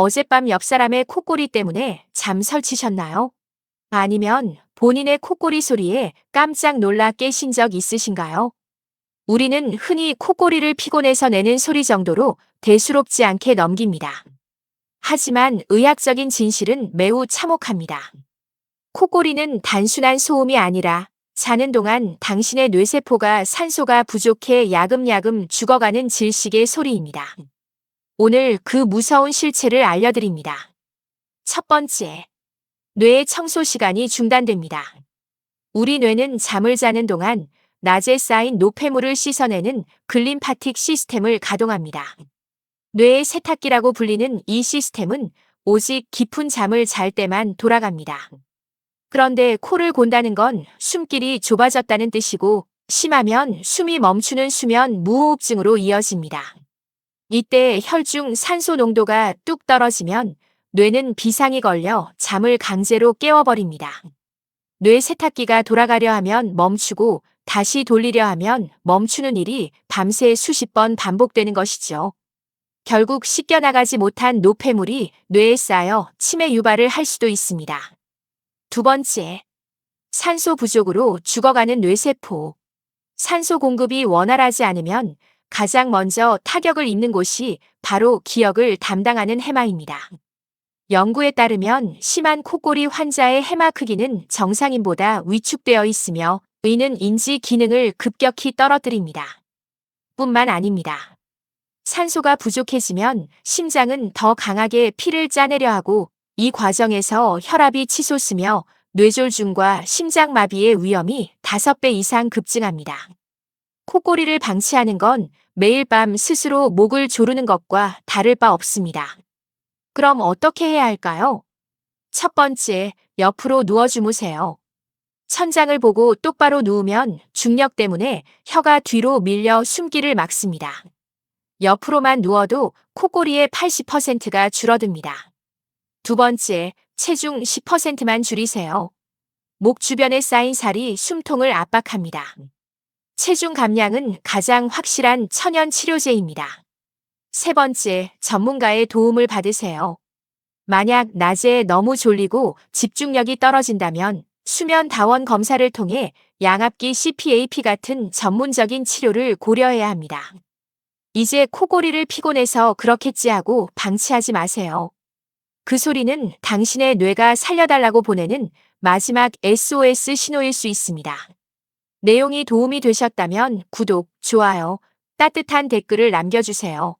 어젯밤 옆 사람의 콧소리 때문에 잠 설치셨나요? 아니면 본인의 콧소리 소리에 깜짝 놀라 깨신 적 있으신가요? 우리는 흔히 콧소리를 피곤해서 내는 소리 정도로 대수롭지 않게 넘깁니다. 하지만 의학적인 진실은 매우 참혹합니다. 콧소리는 단순한 소음이 아니라 자는 동안 당신의 뇌세포가 산소가 부족해 야금야금 죽어가는 질식의 소리입니다. 오늘 그 무서운 실체를 알려드립니다. 첫 번째, 뇌의 청소 시간이 중단됩니다. 우리 뇌는 잠을 자는 동안 낮에 쌓인 노폐물을 씻어내는 글림파틱 시스템을 가동합니다. 뇌의 세탁기라고 불리는 이 시스템은 오직 깊은 잠을 잘 때만 돌아갑니다. 그런데 코를 곤다는 건 숨길이 좁아졌다는 뜻이고 심하면 숨이 멈추는 수면 무호흡증으로 이어집니다. 이때 혈중 산소 농도가 뚝 떨어지면 뇌는 비상이 걸려 잠을 강제로 깨워버립니다. 뇌 세탁기가 돌아가려 하면 멈추고 다시 돌리려 하면 멈추는 일이 밤새 수십 번 반복되는 것이죠. 결국 씻겨나가지 못한 노폐물이 뇌에 쌓여 치매 유발을 할 수도 있습니다. 두 번째, 산소 부족으로 죽어가는 뇌세포. 산소 공급이 원활하지 않으면 가장 먼저 타격을 입는 곳이 바로 기억을 담당하는 해마입니다. 연구에 따르면 심한 콧소리 환자의 해마 크기는 정상인보다 위축되어 있으며 이는 인지 기능을 급격히 떨어뜨립니다. 뿐만 아닙니다. 산소가 부족해지면 심장은 더 강하게 피를 짜내려 하고 이 과정에서 혈압이 치솟으며 뇌졸중과 심장마비의 위험이 5배 이상 급증합니다. 콧소리를 방치하는 건 매일 밤 스스로 목을 조르는 것과 다를 바 없습니다. 그럼 어떻게 해야 할까요? 첫 번째, 옆으로 누워 주무세요. 천장을 보고 똑바로 누우면 중력 때문에 혀가 뒤로 밀려 숨기를 막습니다. 옆으로만 누워도 콧소리의 80%가 줄어듭니다. 두 번째, 체중 10%만 줄이세요. 목 주변에 쌓인 살이 숨통을 압박합니다. 체중 감량은 가장 확실한 천연 치료제입니다. 세 번째, 전문가의 도움을 받으세요. 만약 낮에 너무 졸리고 집중력이 떨어진다면 수면 다원 검사를 통해 양압기 CPAP 같은 전문적인 치료를 고려해야 합니다. 이제 콧소리를 피곤해서 그렇겠지 하고 방치하지 마세요. 그 소리는 당신의 뇌가 살려달라고 보내는 마지막 SOS 신호일 수 있습니다. 내용이 도움이 되셨다면 구독, 좋아요, 따뜻한 댓글을 남겨주세요.